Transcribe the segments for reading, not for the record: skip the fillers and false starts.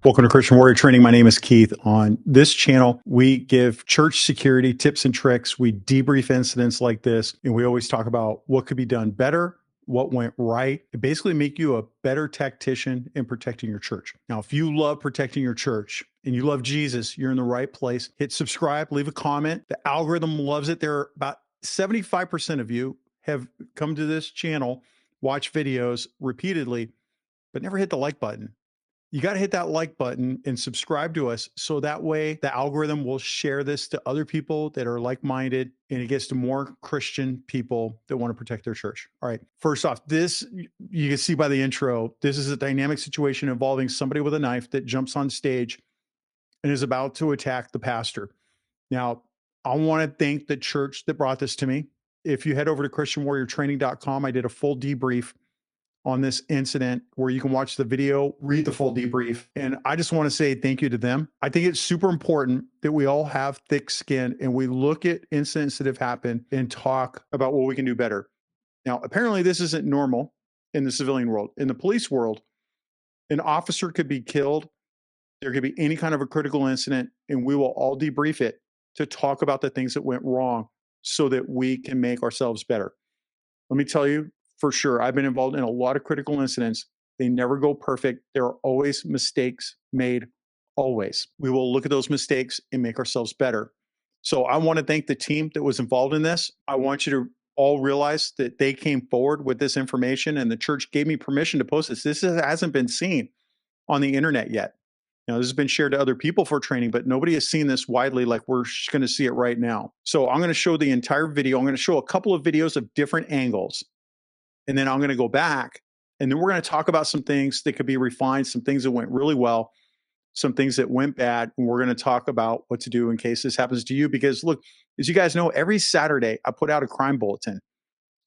Welcome to Christian Warrior Training. My name is Keith. On this channel, we give church security tips and tricks. We debrief incidents like this, and we always talk about what could be done better, what went right, and basically make you a better tactician in protecting your church. Now, if you love protecting your church and you love Jesus, you're in the right place. Hit subscribe, leave a comment. The algorithm loves it. There are about 75% of you have come to this channel, watch videos repeatedly, but never hit the like button. You got to hit that like button and subscribe to us so that way the algorithm will share this to other people that are like-minded and it gets to more Christian people that want to protect their church. All right. First off, this, you can see by the intro, this is a dynamic situation involving somebody with a knife that jumps on stage and is about to attack the pastor. Now, I want to thank the church that brought this to me. If you head over to christianwarriortraining.com, I did a full debrief on this incident where you can watch the video, read the full debrief. And I just want to say thank you to them. I think it's super important that we all have thick skin and we look at incidents that have happened and talk about what we can do better. Now, apparently this isn't normal in the civilian world. In the police world, an officer could be killed. There could be any kind of a critical incident, and we will all debrief it to talk about the things that went wrong so that we can make ourselves better. Let me tell you, for sure, I've been involved in a lot of critical incidents. They never go perfect. There are always mistakes made, always. We will look at those mistakes and make ourselves better. So I want to thank the team that was involved in this. I want you to all realize that they came forward with this information and the church gave me permission to post this. This hasn't been seen on the internet yet. Now, this has been shared to other people for training, but nobody has seen this widely like we're going to see it right now. So I'm going to show the entire video. I'm going to show a couple of videos of different angles. And then I'm going to go back and then we're going to talk about some things that could be refined, some things that went really well, some things that went bad. And we're going to talk about what to do in case this happens to you. Because look, as you guys know, every Saturday I put out a crime bulletin.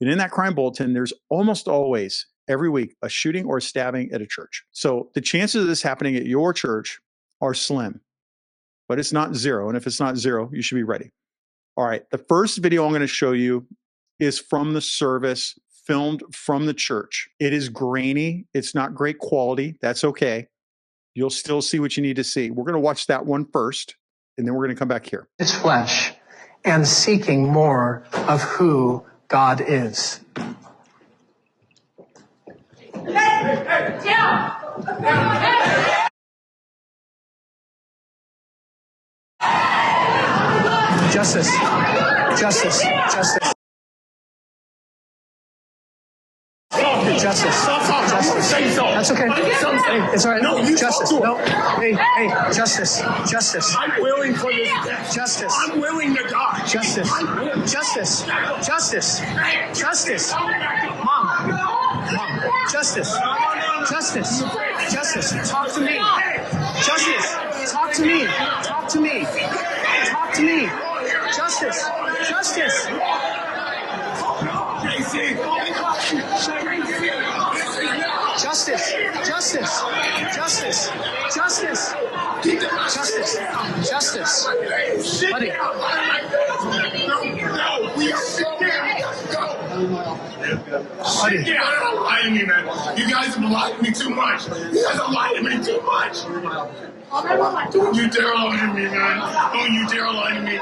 And in that crime bulletin, there's almost always every week a shooting or a stabbing at a church. So the chances of this happening at your church are slim, but it's not zero. And if it's not zero, you should be ready. All right. The first video I'm going to show you is from the service, filmed from the church. It is grainy. It's not great quality. That's okay. You'll still see what you need to see. We're going to watch that one first, and then we're going to come back here. It's flesh and seeking more of who God is. Justice. Justice. Justice. Justice. Justice. That's okay. Hey, it's all right. No, justice. No. Hey, justice. Justice. I'm willing for this death. Justice. I'm willing to die. Justice. Justice. Justice. Justice. Mom. Justice. Justice. Justice. Talk to me. Justice. Talk to me. Talk to me. Talk to me. Justice. Justice. Justice, justice, justice, justice, justice, justice, buddy. No, we are Buddy. don't lie to me, man. You guys have lied to me too much. You guys have lied to me too much. Don't you dare lie to me, man. Don't you dare lie to me.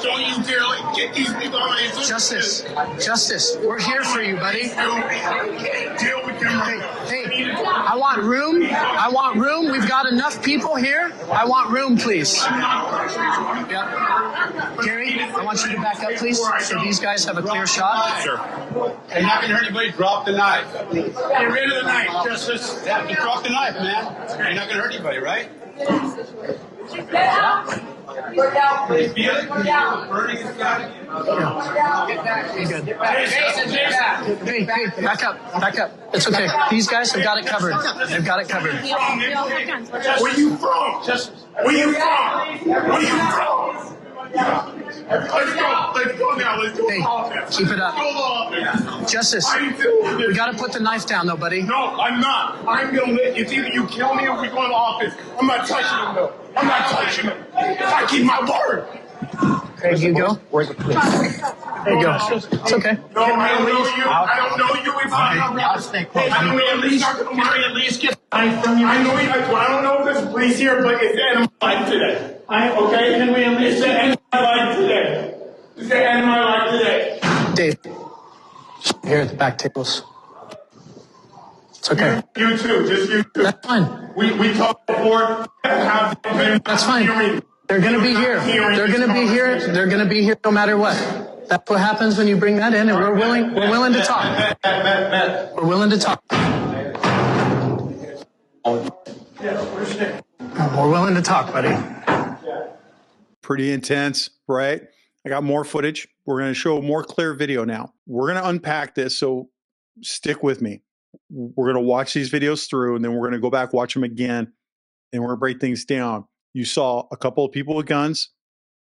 Don't you dare get these people out of here. Justice, justice. We're here for you, buddy. Deal with them. Hey, I want room. I want room. We've got enough people here. I want room, please. Yep. Gary, I want you to back up, please, so these guys have a clear shot. Sure. You're not going to hurt anybody. Drop the knife. Get rid of the knife, Justice. Yeah, just drop the knife, man. You're not going to hurt anybody, right? You feel it? Burning is got Hey, good. Hey, back up. It's okay. These guys have got it covered. They've got it covered. Where you from? Where you from? Where you from? Let's go now. Let's go. Hey, keep it up. Justice, we got to put the knife down, though, buddy. No, I'm not. I'm going to let you. It's either you kill me or we go in the office. I'm not touching him, though. I'm not touching him. I keep my word. There you go. Where's the police? There you go. It's okay. No, I don't know you. I don't know you. It's not Now stay close. Can we at least get from you? I know you. I don't know if there's police here, but it's the end of my life today. Okay? Can we at least the end of my life today? It's the end of my life today. Dave, here at the back tables. It's okay. You too. Just you too. That's fine. We talked before. That's fine. They're going to be here. They're going to be here. They're going to be here no matter what. That's what happens when you bring that in, and we're willing to talk. We're willing to talk. We're willing to talk, buddy. Pretty intense, right? I got more footage. We're going to show a more clear video now. We're going to unpack this, so stick with me. We're going to watch these videos through, and then we're going to go back, watch them again, and we're going to break things down. You saw a couple of people with guns.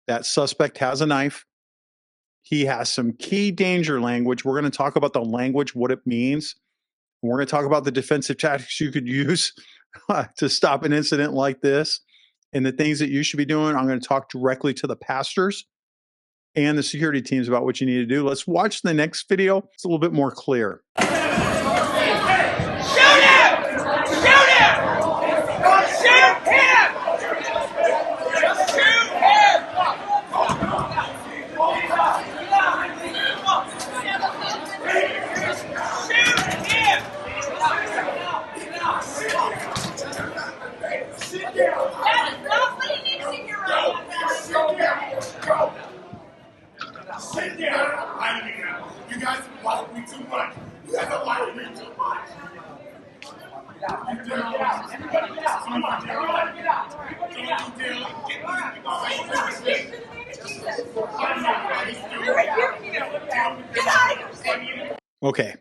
That suspect has a knife. He has some key danger language. We're going to talk about the language, what it means. And we're going to talk about the defensive tactics you could use to stop an incident like this and the things that you should be doing. I'm going to talk directly to the pastors and the security teams about what you need to do. Let's watch the next video. It's a little bit more clear. Sit down. You guys like me too much. You guys are like me too much. Okay,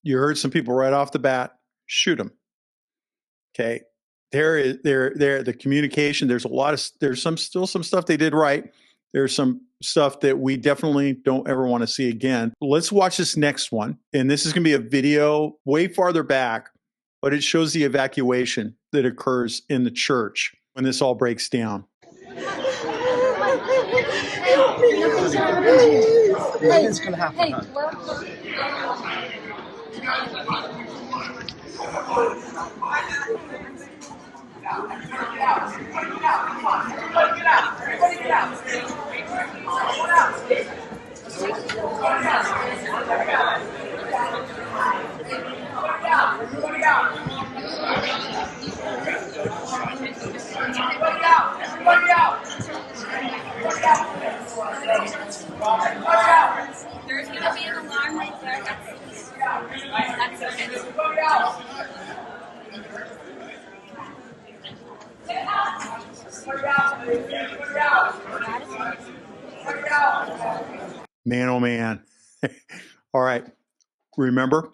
you heard some people right off the bat. Shoot them. Okay, the communication. There's still some stuff they did right. There's some stuff that we definitely don't ever want to see again. Let's watch this next one. And this is going to be a video way farther back, but it shows the evacuation that occurs in the church when this all breaks down. Nothing's going to happen. There's going to be an alarm right there. That's okay. Man, oh man. All right. Remember,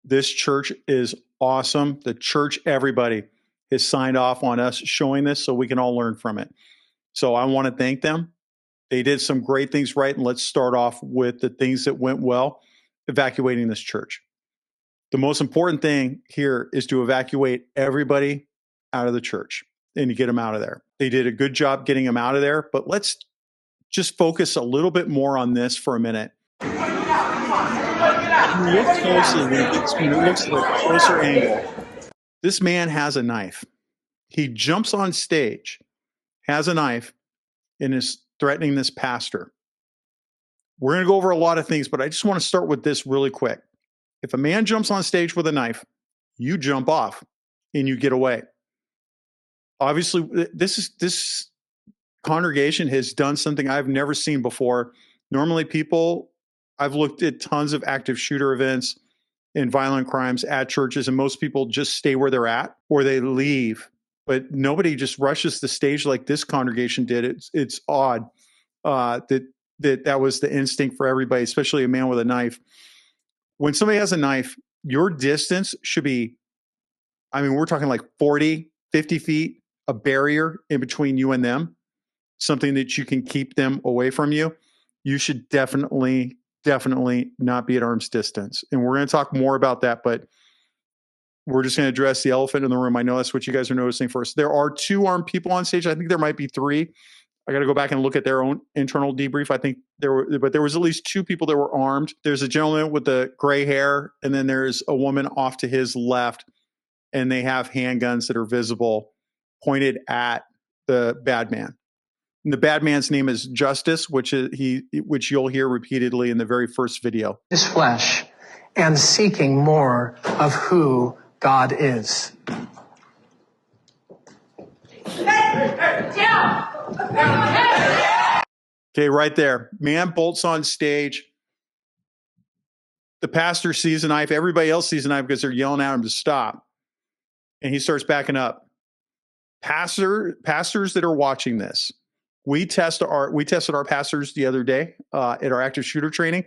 this church is awesome. The church, everybody has signed off on us showing this so we can all learn from it. So I want to thank them. They did some great things right. And let's start off with the things that went well, evacuating this church. The most important thing here is to evacuate everybody out of the church and to get them out of there. They did a good job getting them out of there, but let's just focus a little bit more on this for a minute. Look closely when it looks like a closer angle. This man has a knife. He jumps on stage, has a knife, and is threatening this pastor. We're going to go over a lot of things, but I just want to start with this really quick. If a man jumps on stage with a knife, you jump off and you get away. Obviously, this congregation has done something I've never seen before. Normally, I've looked at tons of active shooter events and violent crimes at churches, and most people just stay where they're at or they leave. But nobody just rushes the stage like this congregation did. It's odd that was the instinct for everybody, especially a man with a knife. When somebody has a knife, your distance should be, we're talking like 40, 50 feet, a barrier in between you and them, something that you can keep them away from you. You should definitely not be at arm's distance. And we're going to talk more about that, but we're just going to address the elephant in the room. I know that's what you guys are noticing first. There are 2 armed people on stage. I think there might be 3. I got to go back and look at their own internal debrief. I think but there was at least 2 people that were armed. There's a gentleman with the gray hair, and then there's a woman off to his left, and they have handguns that are visible pointed at the bad man. And the bad man's name is Justice, which you'll hear repeatedly in the very first video. His flesh and seeking more of who God is. Okay, right there. Man bolts on stage. The pastor sees a knife. Everybody else sees a knife because they're yelling at him to stop. And he starts backing up. Pastors that are watching this, we tested our pastors the other day at our active shooter training.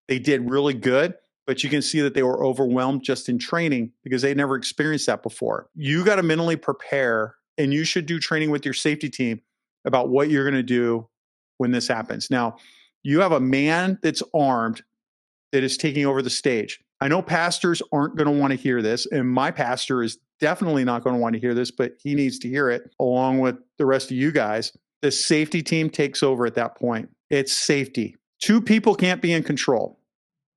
They did really good, but you can see that they were overwhelmed just in training because they never experienced that before. You got to mentally prepare, and you should do training with your safety team about what you're going to do when this happens. Now, you have a man that's armed that is taking over the stage. I know pastors aren't going to want to hear this, and my pastor is definitely not going to want to hear this, but he needs to hear it along with the rest of you guys. The safety team takes over at that point. It's safety. 2 people can't be in control.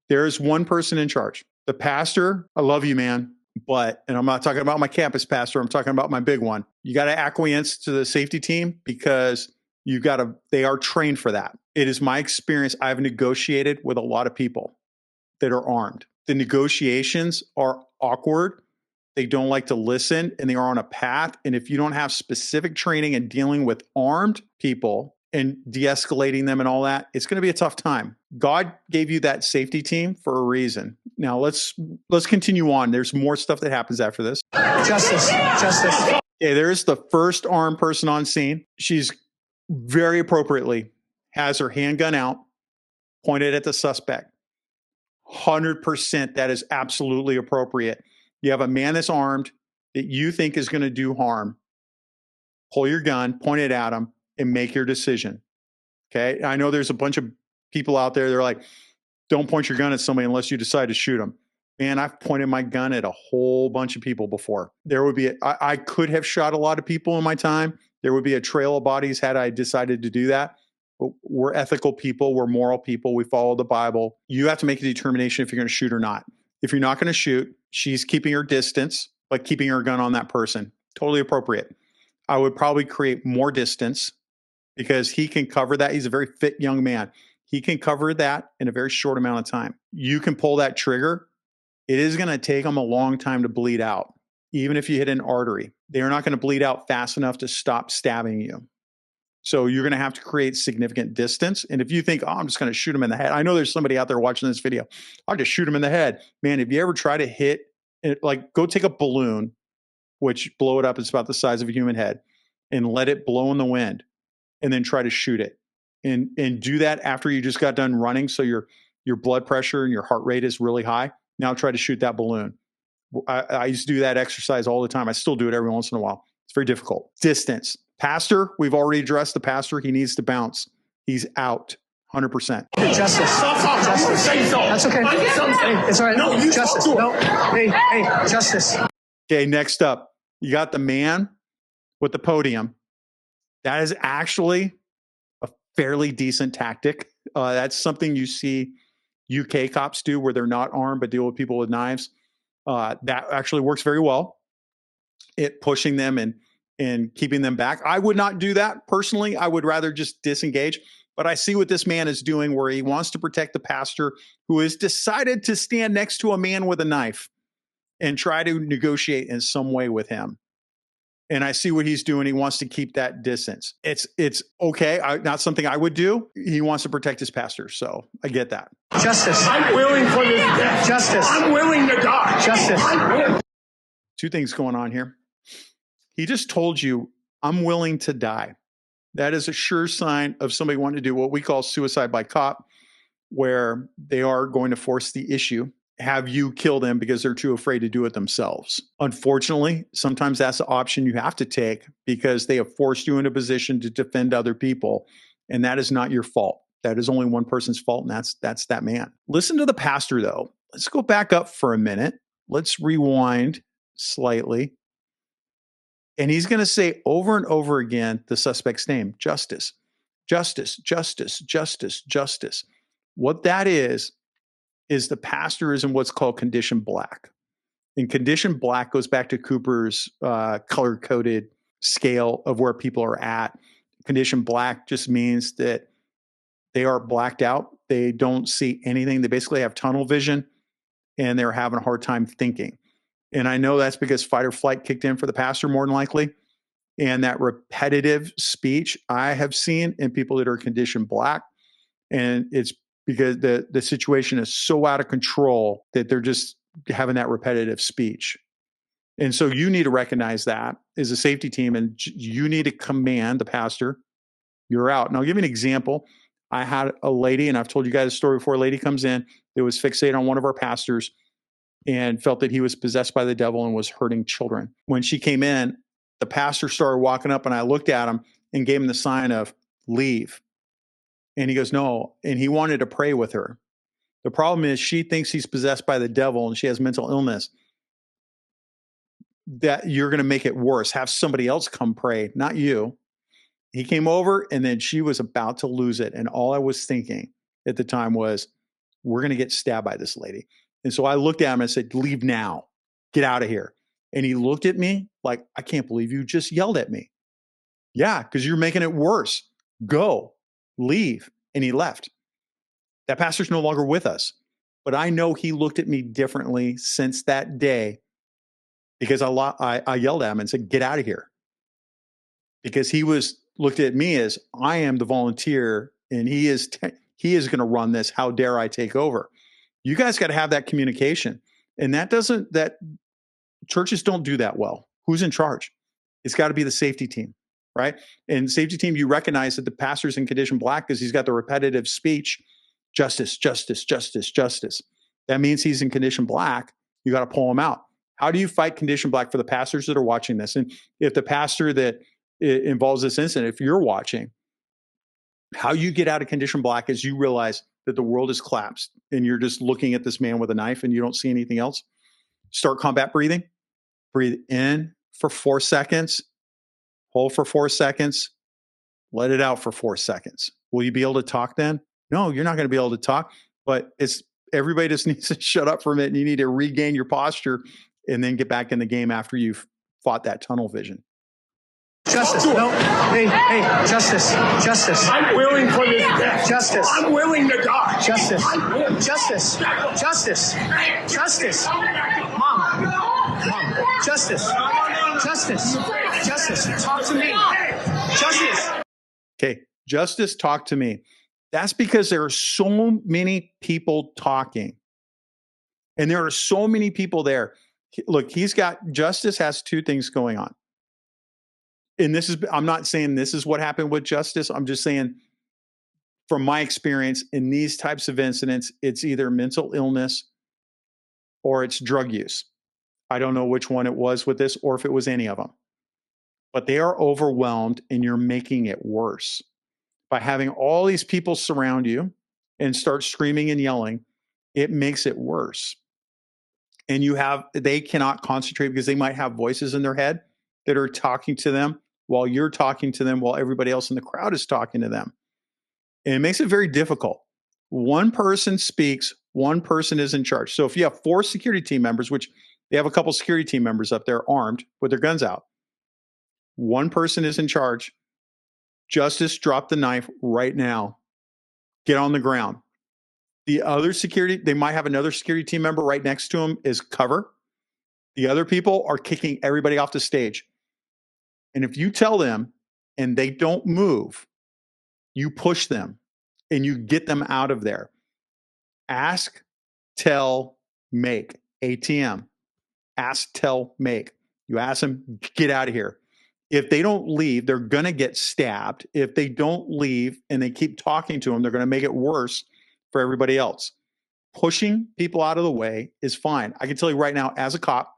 There is 1 person in charge. The pastor, I love you, man, and I'm not talking about my campus pastor. I'm talking about my big one. You got to acquiesce to the safety team because they are trained for that. It is my experience. I've negotiated with a lot of people that are armed. The negotiations are awkward. They don't like to listen, and they are on a path. And if you don't have specific training in dealing with armed people and de-escalating them and all that, it's going to be a tough time. God gave you that safety team for a reason. Now let's continue on. There's more stuff that happens after this. Justice. Okay, there's the first armed person on scene. She's very appropriately has her handgun out, pointed at the suspect. 100% that is absolutely appropriate. You have a man that's armed that you think is going to do harm. Pull your gun, point it at him, and make your decision. Okay? I know there's a bunch of people out there that are like, don't point your gun at somebody unless you decide to shoot them. Man, I've pointed my gun at a whole bunch of people before. I could have shot a lot of people in my time. There would be a trail of bodies had I decided to do that. But we're ethical people. We're moral people. We follow the Bible. You have to make a determination if you're going to shoot or not. If you're not going to shoot, she's keeping her distance, but keeping her gun on that person. Totally appropriate. I would probably create more distance because he can cover that. He's a very fit young man. He can cover that in a very short amount of time. You can pull that trigger. It is going to take them a long time to bleed out. Even if you hit an artery, they're not going to bleed out fast enough to stop stabbing you. So you're going to have to create significant distance. And if you think, oh, I'm just going to shoot him in the head. I know there's somebody out there watching this video. I'll just shoot him in the head. Man, if you ever try to hit it, like go take a balloon, which blow it up, it's about the size of a human head, and let it blow in the wind and then try to shoot it. And do that after you just got done running. So your blood pressure and your heart rate is really high. Now try to shoot that balloon. I used to do that exercise all the time. I still do it every once in a while. It's very difficult. Distance. Pastor, we've already addressed the pastor. He needs to bounce. He's out. 100%. Justice. That's okay. Hey, it's all right. No, justice. No. Hey, justice. Okay, next up, you got the man with the podium. That is actually a fairly decent tactic. That's something you see UK cops do where they're not armed but deal with people with knives. That actually works very well. It pushing them and keeping them back. I would not do that personally. I would rather just disengage. But I see what this man is doing where he wants to protect the pastor who has decided to stand next to a man with a knife and try to negotiate in some way with him. And I see what he's doing. He wants to keep that distance. It's okay. Not something I would do. He wants to protect his pastor. So I get that. Justice. I'm willing for this death. Justice. I'm willing to die. Justice. 2 things going on here. He just told you, I'm willing to die. That is a sure sign of somebody wanting to do what we call suicide by cop, where they are going to force the issue, have you kill them because they're too afraid to do it themselves. Unfortunately, sometimes that's the option you have to take because they have forced you in a position to defend other people. And that is not your fault. That is only one person's fault, and that's that man. Listen to the pastor, though. Let's go back up for a minute. Let's rewind slightly. And he's going to say over and over again the suspect's name, Justice. justice, justice, justice, justice. What that is the pastor is in what's called condition black. And condition black goes back to Cooper's color-coded scale of where people are at. Condition black just means that they are blacked out. They don't see anything. They basically have tunnel vision, and they're having a hard time thinking. And I know that's because fight or flight kicked in for the pastor more than likely. And that repetitive speech I have seen in people that are conditioned black. And it's because the situation is so out of control that they're just having that repetitive speech. And so you need to recognize that as a safety team, and you need to command the pastor, you're out. And I'll give you an example. I had a lady, and I've told you guys a story before. A lady comes in that was fixated on one of our pastors and felt that he was possessed by the devil and was hurting children. When she came in, the pastor started walking up, and I looked at him and gave him the sign of leave. And he goes, no. And he wanted to pray with her. The problem is she thinks he's possessed by the devil and she has mental illness. That you're going to make it worse. Have somebody else come pray, not you. He came over, and then she was about to lose it. And all I was thinking at the time was, we're going to get stabbed by this lady. And so I looked at him and I said, leave now. Get out of here. And he looked at me like, I can't believe you just yelled at me. Yeah, because you're making it worse. Go, leave. And he left. That pastor's no longer with us. But I know he looked at me differently since that day, because I yelled at him and said, get out of here. Because he looked at me as, I am the volunteer, and he is going to run this. How dare I take over? You guys got to have that communication. And that churches don't do that well. Who's in charge? It's got to be the safety team, right? And safety team, you recognize that the pastor's in condition black because he's got the repetitive speech, justice, justice, justice, justice. That means he's in condition black. You got to pull him out. How do you fight condition black for the pastors that are watching this? And if the pastor that involves this incident, if you're watching, how you get out of condition black is you realize that the world has collapsed and you're just looking at this man with a knife and you don't see anything else. Start combat breathing. Breathe in for 4 seconds. Hold for 4 seconds. Let it out for 4 seconds. Will you be able to talk then? No, you're not going to be able to talk, but everybody just needs to shut up for a minute, and you need to regain your posture and then get back in the game after you've fought that tunnel vision. Justice. No. Hey, justice. Justice. I'm willing for this death. Justice. I'm willing to die. Justice. Justice. Justice. Justice. Mom. Justice. Justice. Justice. Talk to me. Justice. Okay. Justice, talk to me. That's because there are so many people talking. And there are so many people there. Look, Justice has two things going on. And I'm not saying this is what happened with Justice. I'm just saying, from my experience in these types of incidents, it's either mental illness or it's drug use. I don't know which one it was with this or if it was any of them. But they are overwhelmed, and you're making it worse. By having all these people surround you and start screaming and yelling, it makes it worse. And they cannot concentrate because they might have voices in their head that are talking to them while you're talking to them, while everybody else in the crowd is talking to them. And it makes it very difficult. One person speaks, one person is in charge. So if you have 4 security team members, which they have a couple security team members up there armed with their guns out, one person is in charge. Justice, drop the knife right now. Get on the ground. The other security, they might have another security team member right next to them as cover. The other people are kicking everybody off the stage. And if you tell them and they don't move, you push them and you get them out of there. Ask, tell, make. ATM. Ask, tell, make. You ask them, get out of here. If they don't leave, they're going to get stabbed. If they don't leave and they keep talking to them, they're going to make it worse for everybody else. Pushing people out of the way is fine. I can tell you right now, as a cop,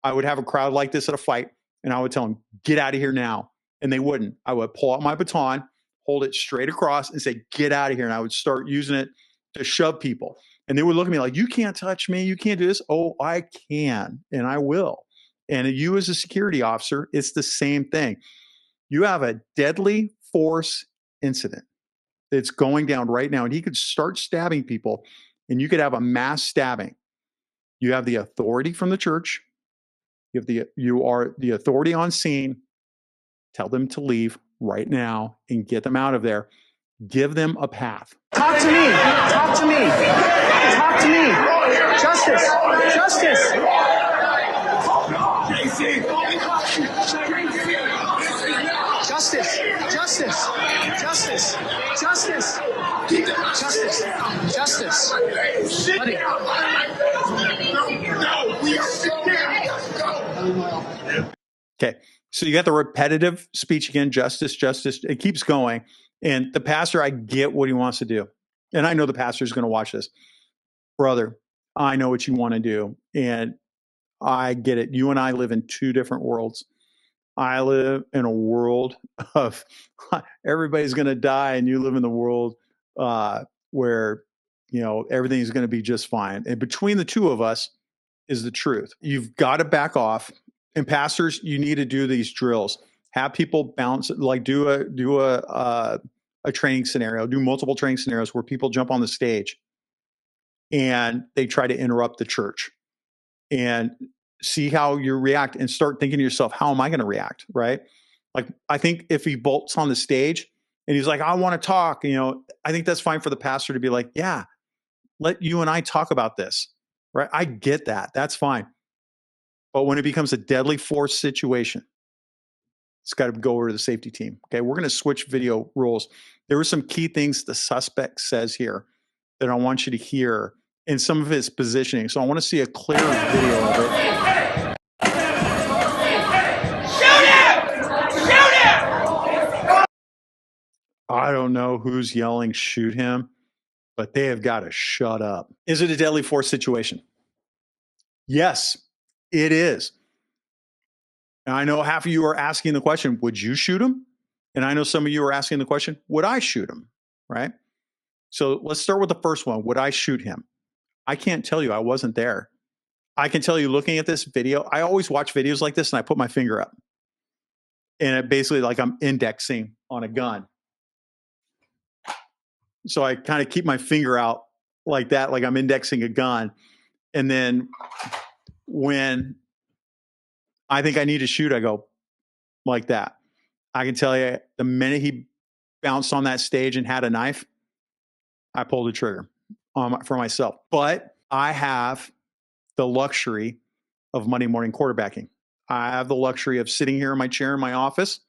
I would have a crowd like this at a fight, and I would tell them, get out of here now. And they wouldn't. I would pull out my baton, hold it straight across, and say, get out of here. And I would start using it to shove people. And they would look at me like, you can't touch me. You can't do this. Oh, I can, and I will. And you as a security officer, it's the same thing. You have a deadly force incident that's going down right now, and he could start stabbing people, and you could have a mass stabbing. You have the authority from the church. You are the authority on scene. Tell them to leave right now and get them out of there. Give them a path. Talk to me. Talk to me. Talk to me. Justice. Justice. Justice. Justice. Justice. Justice. Justice. Justice. Buddy. Okay. So you got the repetitive speech again, justice, justice. It keeps going. And the pastor, I get what he wants to do. And I know the pastor is going to watch this. Brother, I know what you want to do. And I get it. You and I live in two different worlds. I live in a world of everybody's going to die, and you live in the world where, everything's going to be just fine. And between the two of us is the truth. You've got to back off. And pastors, you need to do these drills. Have people bounce, like do a training scenario, do multiple training scenarios where people jump on the stage and they try to interrupt the church, and see how you react, and start thinking to yourself, how am I going to react? Right? Like, I think if he bolts on the stage and he's like, I want to talk, I think that's fine for the pastor to be like, yeah, let you and I talk about this. Right? I get that. That's fine. But when it becomes a deadly force situation, it's got to go over to the safety team. Okay, we're going to switch video rules. There were some key things the suspect says here that I want you to hear in some of his positioning. So I want to see a clear video of it. Shoot him! Shoot him! I don't know who's yelling, shoot him, but they have got to shut up. Is it a deadly force situation? Yes, it is. And I know half of you are asking the question, would you shoot him? And I know some of you are asking the question, would I shoot him? Right? So let's start with the first one. Would I shoot him? I can't tell you. I wasn't there. I can tell you, looking at this video, I always watch videos like this and I put my finger up. And it basically, like, I'm indexing on a gun. So I kind of keep my finger out like that, like I'm indexing a gun. And then when I think I need to shoot, I go like that. I can tell you, the minute he bounced on that stage and had a knife, I pulled the trigger for myself. But I have the luxury of Monday morning quarterbacking. I have the luxury of sitting here in my chair in my office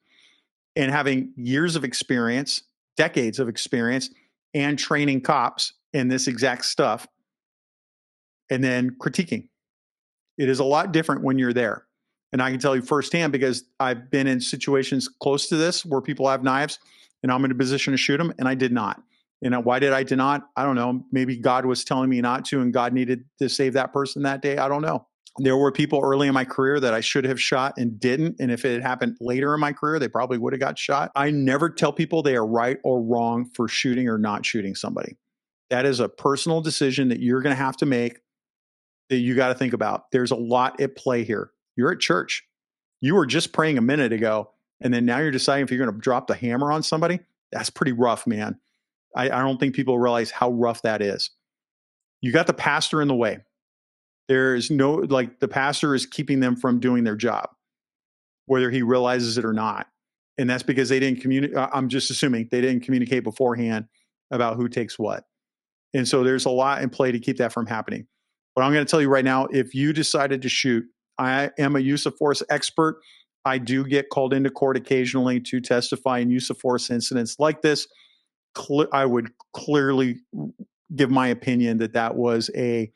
and having years of experience, decades of experience, and training cops in this exact stuff, and then critiquing. It is a lot different when you're there. And I can tell you firsthand, because I've been in situations close to this where people have knives and I'm in a position to shoot them, and I did not. Why did I not? I don't know. Maybe God was telling me not to, and God needed to save that person that day. I don't know. There were people early in my career that I should have shot and didn't. And if it had happened later in my career, they probably would have got shot. I never tell people they are right or wrong for shooting or not shooting somebody. That is a personal decision that you're going to have to make, that you got to think about. There's a lot at play here. You're at church. You were just praying a minute ago, and then now you're deciding if you're going to drop the hammer on somebody. That's pretty rough, man. I don't think people realize how rough that is. You got the pastor in the way. There's no, the pastor is keeping them from doing their job, whether he realizes it or not. And that's because they didn't communicate. I'm just assuming they didn't communicate beforehand about who takes what. And so there's a lot in play to keep that from happening. But I'm going to tell you right now, if you decided to shoot, I am a use of force expert. I do get called into court occasionally to testify in use of force incidents like this. I would clearly give my opinion that that was a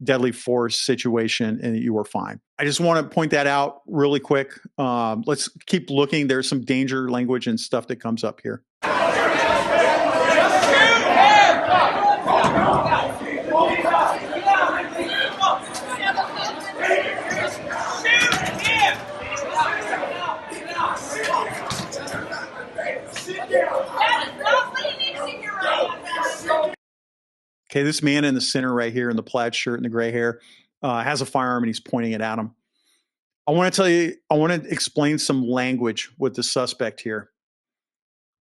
deadly force situation and that you were fine. I just want to point that out really quick. Let's keep looking. There's some danger language and stuff that comes up here. Okay, this man in the center right here in the plaid shirt and the gray hair has a firearm and he's pointing it at him. I want to explain some language with the suspect here.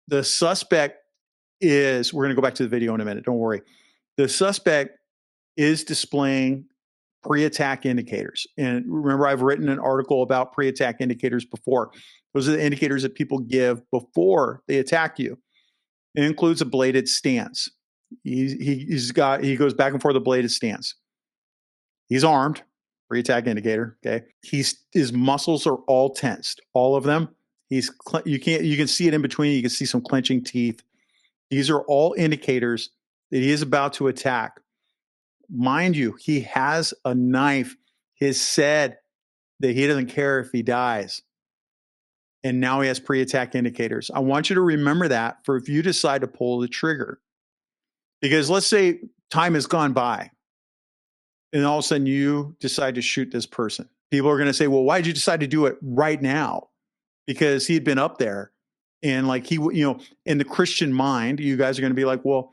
The suspect is, we're going to go back to the video in a minute. Don't worry. The suspect is displaying pre-attack indicators. And remember, I've written an article about pre-attack indicators before. Those are the indicators that people give before they attack you. It includes a bladed stance. He goes back and forth a bladed stance. He's armed, pre-attack indicator. Okay, his muscles are all tensed, all of them. You can see it in between. You can see some clenching teeth. These are all indicators that he is about to attack. Mind you, he has a knife. He has said that he doesn't care if he dies. And now he has pre-attack indicators. I want you to remember that for if you decide to pull the trigger. Because let's say time has gone by and all of a sudden you decide to shoot this person. People are going to say, well, why did you decide to do it right now? Because he had been up there and like in the Christian mind, you guys are going to be like, well,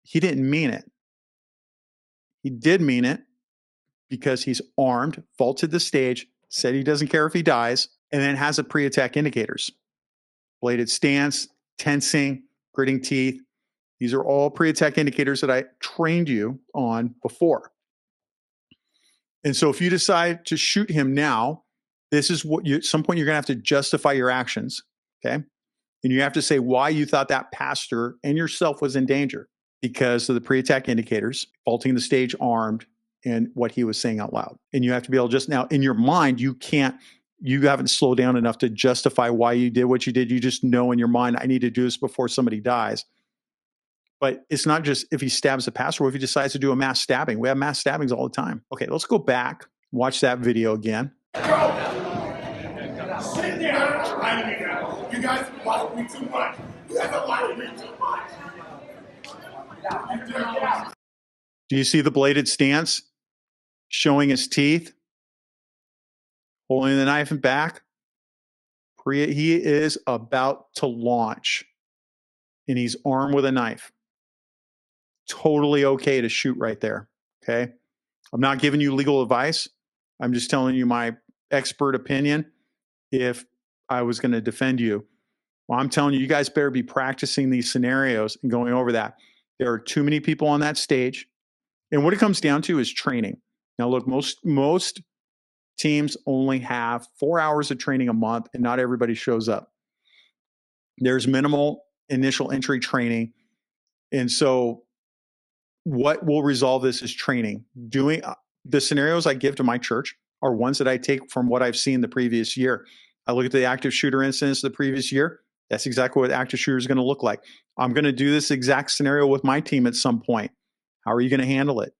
he didn't mean it. He did mean it because he's armed, vaulted the stage, said he doesn't care if he dies, and then has a pre-attack indicators. Bladed stance, tensing, gritting teeth. These are all pre-attack indicators that I trained you on before. And so if you decide to shoot him now, this is what at some point you're going to have to justify your actions, okay? And you have to say why you thought that pastor and yourself was in danger because of the pre-attack indicators, vaulting the stage armed, and what he was saying out loud. And you have to be able to just now, in your mind, you haven't slowed down enough to justify why you did what you did. You just know in your mind, I need to do this before somebody dies. But it's not just if he stabs the pastor or if he decides to do a mass stabbing. We have mass stabbings all the time. Okay, let's go back, watch that video again. Sit there. You guys like me too much. You guys don't like me too much. Do you see the bladed stance? Showing his teeth, holding the knife in back. He is about to launch, and he's armed with a knife. Totally okay to shoot right there, okay? I'm not giving you legal advice. I'm just telling you my expert opinion if I was going to defend you. Well, I'm telling you, you guys better be practicing these scenarios and going over that. There are too many people on that stage, and what it comes down to is training. Now, look, most teams only have 4 hours of training a month, and not everybody shows up. There's minimal initial entry training. And so what will resolve this is training. Doing the scenarios I give to my church are ones that I take from what I've seen the previous year. I look at the active shooter incidents the previous year. That's exactly what active shooter is going to look like. I'm going to do this exact scenario with my team at some point. How are you going to handle it?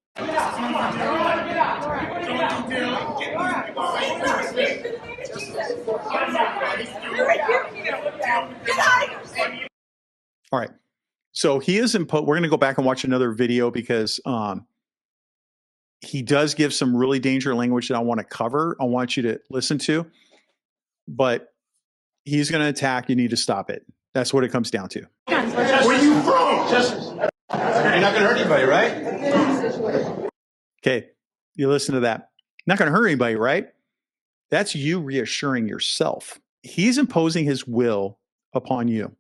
All right. So he is we're going to go back and watch another video because he does give some really dangerous language that I want to cover. I want you to listen to, but he's going to attack. You need to stop it. That's what it comes down to. Where are you from? You're not going to hurt anybody, right? Okay. You listen to that. Not going to hurt anybody, right? That's you reassuring yourself. He's imposing his will upon you.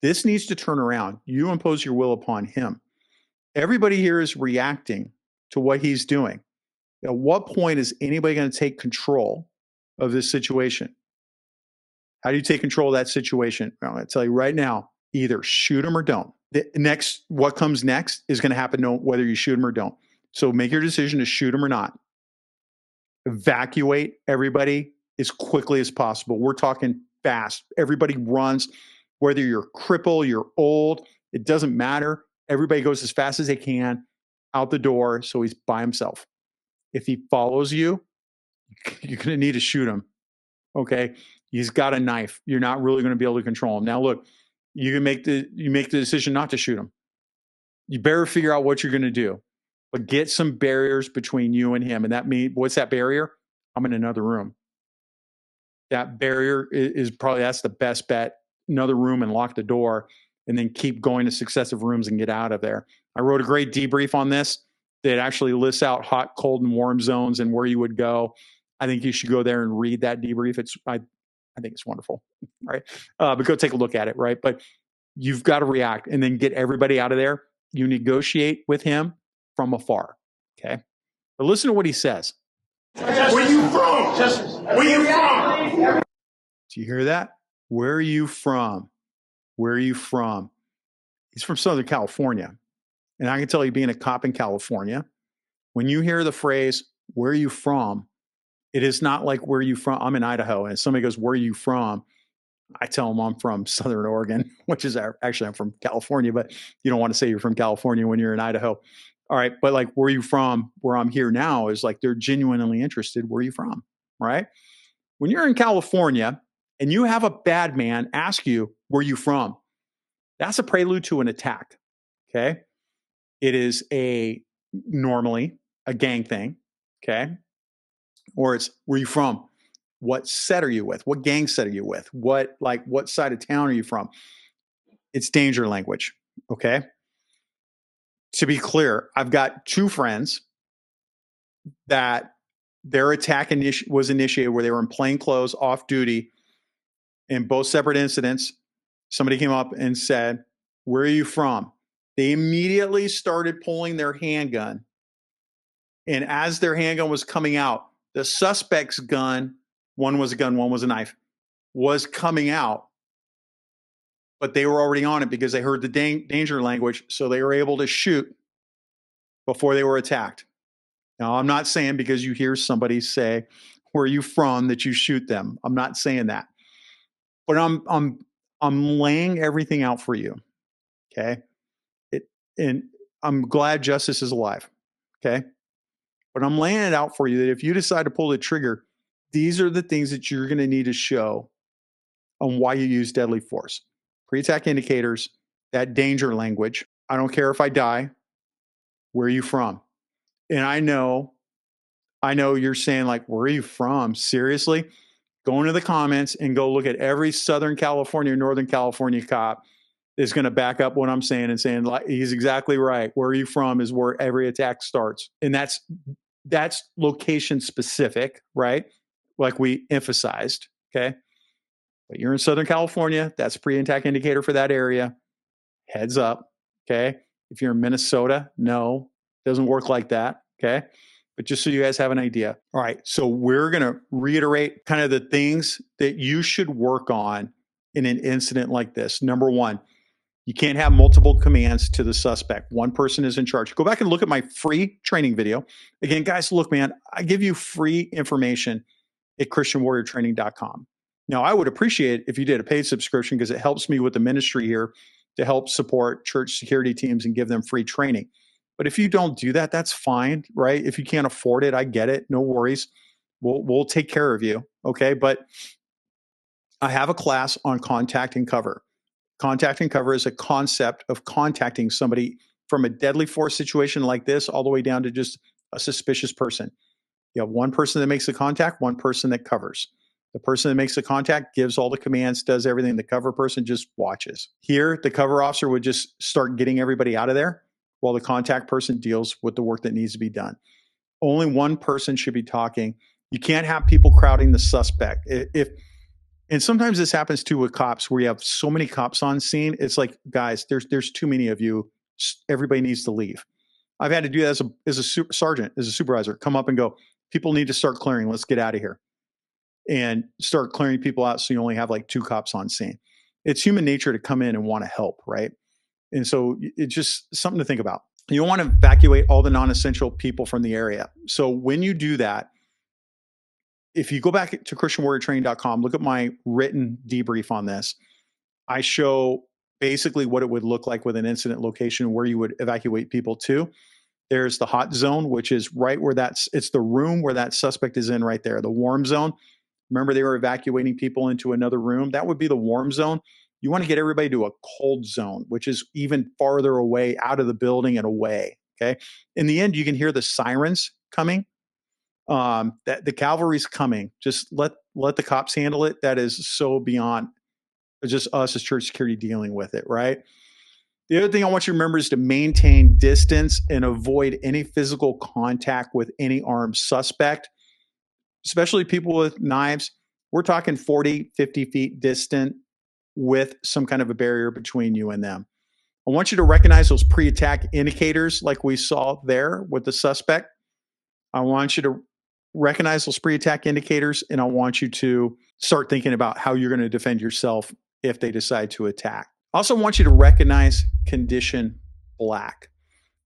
This needs to turn around. You impose your will upon him. Everybody here is reacting to what he's doing. At what point is anybody going to take control of this situation? How do you take control of that situation? I'm going to tell you right now, either shoot him or don't. What comes next is going to happen whether you shoot him or don't. So make your decision to shoot him or not. Evacuate everybody as quickly as possible. We're talking fast. Everybody runs. Whether you're crippled, you're old, it doesn't matter. Everybody goes as fast as they can out the door so he's by himself. If he follows you, you're going to need to shoot him. Okay? He's got a knife. You're not really going to be able to control him. Now look, you make the decision not to shoot him. You better figure out what you're going to do. But get some barriers between you and him. And that means, what's that barrier? I'm in another room. That barrier is probably, that's the best bet. Another room and lock the door and then keep going to successive rooms and get out of there. I wrote a great debrief on this that actually lists out hot, cold, and warm zones and where you would go. I think you should go there and read that debrief. I think it's wonderful, right? But go take a look at it, right? But you've got to react and then get everybody out of there. You negotiate with him from afar, okay? But listen to what he says. Where you from? Where you from? Do you hear that? Where are you from? Where are you from? He's from Southern California. And I can tell you, being a cop in California, when you hear the phrase, where are you from? It is not like, where are you from? I'm in Idaho. And somebody goes, where are you from? I tell them I'm from Southern Oregon, which is actually, I'm from California, but you don't want to say you're from California when you're in Idaho. All right. But like, where are you from? Where I'm here now is like, they're genuinely interested. Where are you from? Right. When you're in California and you have a bad man ask you, where are you from? That's a prelude to an attack. Okay. It is normally a gang thing. Okay. Or it's, where are you from? What set are you with? What gang set are you with? What side of town are you from? It's danger language. Okay. To be clear, I've got two friends that their attack was initiated where they were in plain clothes, off duty, in both separate incidents. Somebody came up and said, where are you from? They immediately started pulling their handgun. And as their handgun was coming out, the suspect's gun, one was a gun, one was a knife, was coming out. But they were already on it because they heard the danger language. So they were able to shoot before they were attacked. Now, I'm not saying because you hear somebody say, where are you from, that you shoot them. I'm not saying that. But I'm laying everything out for you. Okay. And I'm glad justice is alive. Okay. But I'm laying it out for you that if you decide to pull the trigger, these are the things that you're going to need to show on why you use deadly force. Pre-attack indicators, that danger language. I don't care if I die. Where are you from? And I know you're saying, like, where are you from? Seriously? Go into the comments and go look at every Southern California, Northern California cop is going to back up what I'm saying and saying, like, he's exactly right. Where are you from is where every attack starts. And that's location specific, right? Like we emphasized. Okay. But you're in Southern California. That's a pre-attack indicator for that area. Heads up. Okay. If you're in Minnesota, no, doesn't work like that. Okay. But just so you guys have an idea. All right. So we're going to reiterate kind of the things that you should work on in an incident like this. Number one, you can't have multiple commands to the suspect. One person is in charge. Go back and look at my free training video. Again, guys, look, man, I give you free information at christianwarriortraining.com. Now, I would appreciate it if you did a paid subscription because it helps me with the ministry here to help support church security teams and give them free training. But if you don't do that, that's fine, right? If you can't afford it, I get it. No worries. We'll take care of you, okay? But I have a class on contact and cover. Contact and cover is a concept of contacting somebody from a deadly force situation like this all the way down to just a suspicious person. You have one person that makes the contact, one person that covers. The person that makes the contact gives all the commands, does everything. The cover person just watches. Here, the cover officer would just start getting everybody out of there while the contact person deals with the work that needs to be done. Only one person should be talking. You can't have people crowding the suspect. And sometimes this happens too with cops where you have so many cops on scene. It's like, guys, there's too many of you. Everybody needs to leave. I've had to do that as a sergeant, as a supervisor, come up and go, people need to start clearing. Let's get out of here. And start clearing people out so you only have like two cops on scene. It's human nature to come in and want to help, right? And so it's just something to think about. You don't want to evacuate all the non-essential people from the area. So when you do that, if you go back to christianwarriortraining.com, look at my written debrief on this. I show basically what it would look like with an incident location where you would evacuate people to. There's the hot zone, which is right where it's the room where that suspect is in right there. The warm zone. Remember, they were evacuating people into another room. That would be the warm zone. You want to get everybody to a cold zone, which is even farther away out of the building and away. Okay. In the end, you can hear the sirens coming. That the cavalry's coming. Just let the cops handle it. That is so beyond just us as church security dealing with it, right? The other thing I want you to remember is to maintain distance and avoid any physical contact with any armed suspect, especially people with knives. We're talking 40, 50 feet distant with some kind of a barrier between you and them. I want you to recognize those pre-attack indicators like we saw there with the suspect. I want you to recognize those pre-attack indicators, and I want you to start thinking about how you're going to defend yourself if they decide to attack. I also want you to recognize condition black.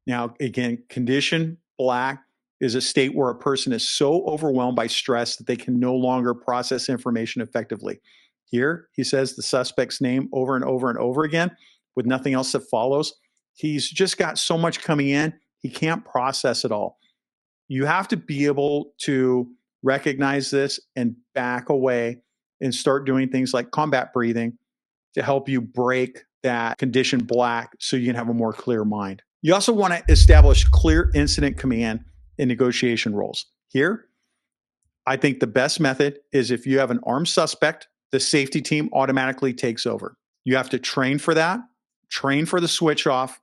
Now, again, condition black is a state where a person is so overwhelmed by stress that they can no longer process information effectively. Here, he says the suspect's name over and over and over again with nothing else that follows. He's just got so much coming in, he can't process it all. You have to be able to recognize this and back away and start doing things like combat breathing to help you break that condition black so you can have a more clear mind. You also want to establish clear incident command and negotiation roles. Here, I think the best method is if you have an armed suspect, the safety team automatically takes over. You have to train for that, train for the switch off.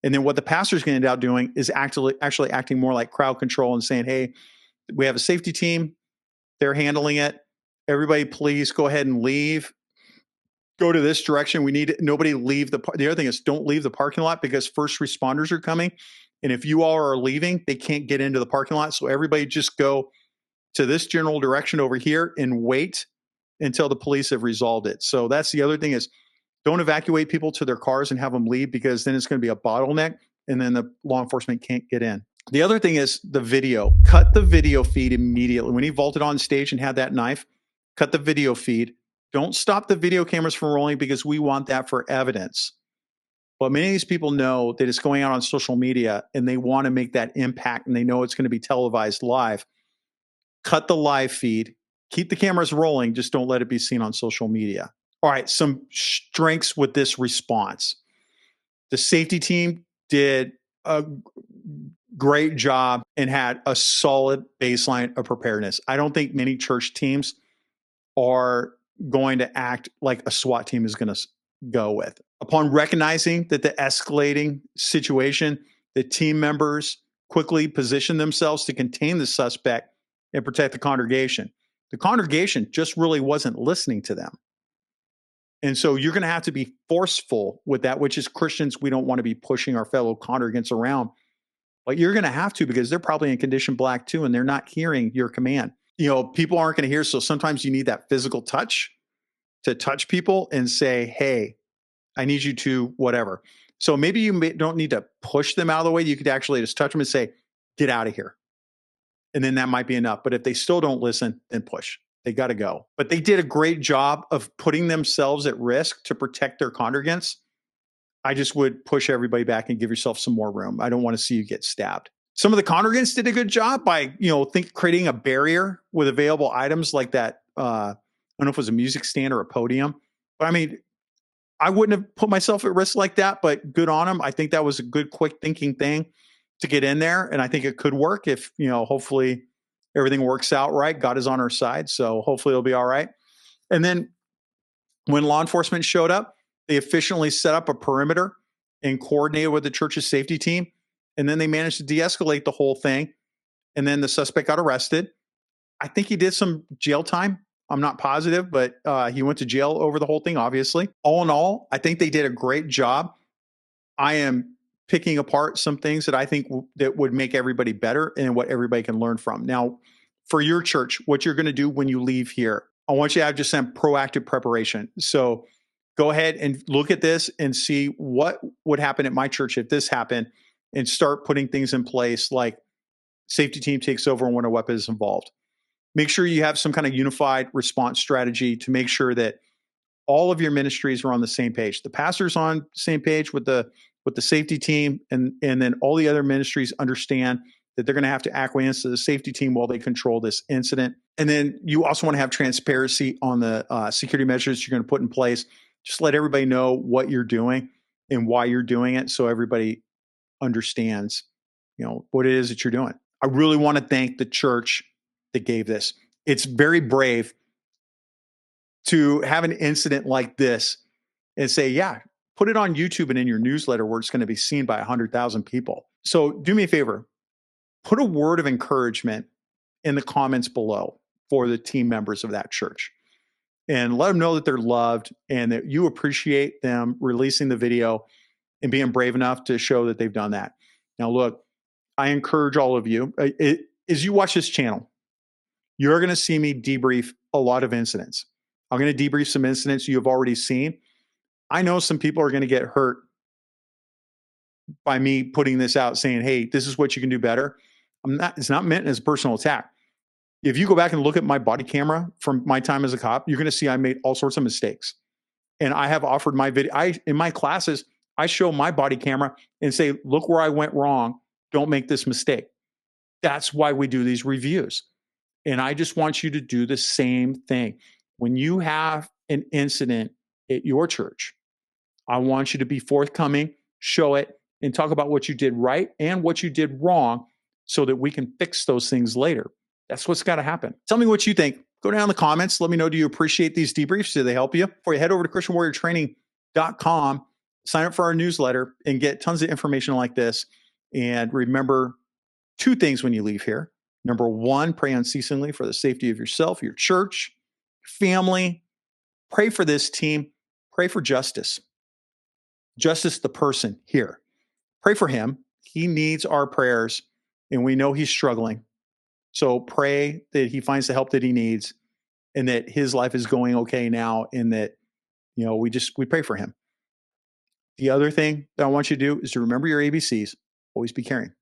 And then what the pastor's going to end up doing is actually acting more like crowd control and saying, hey, we have a safety team. They're handling it. Everybody, please go ahead and leave. Go to this direction. We need nobody leave the other thing is don't leave the parking lot because first responders are coming. And if you all are leaving, they can't get into the parking lot. So everybody just go to this general direction over here and wait until the police have resolved it. So that's the other thing is don't evacuate people to their cars and have them leave because then it's going to be a bottleneck and then the law enforcement can't get in. The other thing is the video. Cut the video feed immediately. When he vaulted on stage and had that knife, cut the video feed. Don't stop the video cameras from rolling because we want that for evidence. But many of these people know that it's going out on social media and they want to make that impact and they know it's going to be televised live. Cut the live feed. Keep the cameras rolling. Just don't let it be seen on social media. All right, some strengths with this response. The safety team did a great job and had a solid baseline of preparedness. I don't think many church teams are going to act like a SWAT team is going to go with. Upon recognizing that the escalating situation, the team members quickly position themselves to contain the suspect and protect the congregation. The congregation just really wasn't listening to them. And so you're going to have to be forceful with that, which is Christians, we don't want to be pushing our fellow congregants around. But you're going to have to because they're probably in condition black too, and they're not hearing your command. You know, people aren't going to hear. So sometimes you need that physical touch to touch people and say, hey, I need you to whatever. So maybe you don't need to push them out of the way. You could actually just touch them and say, get out of here. And then that might be enough. But if they still don't listen, then push. They got to go. But they did a great job of putting themselves at risk to protect their congregants. I just would push everybody back and give yourself some more room. I don't want to see you get stabbed. Some of the congregants did a good job by, creating a barrier with available items like that. I don't know if it was a music stand or a podium, but I mean, I wouldn't have put myself at risk like that, but good on them. I think that was a good, quick thinking thing to get in there. And I think it could work if, hopefully everything works out right. God is on our side. So hopefully it'll be all right. And then when law enforcement showed up, they efficiently set up a perimeter and coordinated with the church's safety team. And then they managed to de-escalate the whole thing. And then the suspect got arrested. I think he did some jail time. I'm not positive, but he went to jail over the whole thing, obviously. All in all, I think they did a great job. I am picking apart some things that I think that would make everybody better and what everybody can learn from. Now, for your church, what you're going to do when you leave here, I want you to have just some proactive preparation. So go ahead and look at this and see what would happen at my church if this happened and start putting things in place like safety team takes over when a weapon is involved. Make sure you have some kind of unified response strategy to make sure that all of your ministries are on the same page. The pastor's on the same page with the safety team, and then all the other ministries understand that they're going to have to acquiesce to the safety team while they control this incident. And then you also want to have transparency on the security measures you're going to put in place. Just let everybody know what you're doing and why you're doing it so everybody understands, what it is that you're doing. I really want to thank the church that gave this. It's very brave to have an incident like this and say, yeah, put it on YouTube and in your newsletter where it's going to be seen by 100,000 people. So do me a favor, put a word of encouragement in the comments below for the team members of that church. and let them know that they're loved and that you appreciate them releasing the video and being brave enough to show that they've done that. Now, look, I encourage all of you, as you watch this channel, you're going to see me debrief a lot of incidents. I'm going to debrief some incidents you have already seen. I know some people are going to get hurt by me putting this out saying, hey, this is what you can do better. It's not meant as a personal attack. If you go back and look at my body camera from my time as a cop, you're going to see I made all sorts of mistakes. And I have offered my video. In my classes, I show my body camera and say, look where I went wrong. Don't make this mistake. That's why we do these reviews. And I just want you to do the same thing. When you have an incident at your church, I want you to be forthcoming, show it, and talk about what you did right and what you did wrong so that we can fix those things later. That's what's got to happen. Tell me what you think. Go down in the comments. Let me know, do you appreciate these debriefs? Do they help you? Before you head over to ChristianWarriorTraining.com, sign up for our newsletter and get tons of information like this. And remember 2 things when you leave here. Number 1, pray unceasingly for the safety of yourself, your church, your family. Pray for this team. Pray for Justice. Justice, the person here. Pray for him. He needs our prayers, and we know he's struggling. So pray that he finds the help that he needs and that his life is going okay now, and that, we pray for him. The other thing that I want you to do is to remember your ABCs. Always be caring.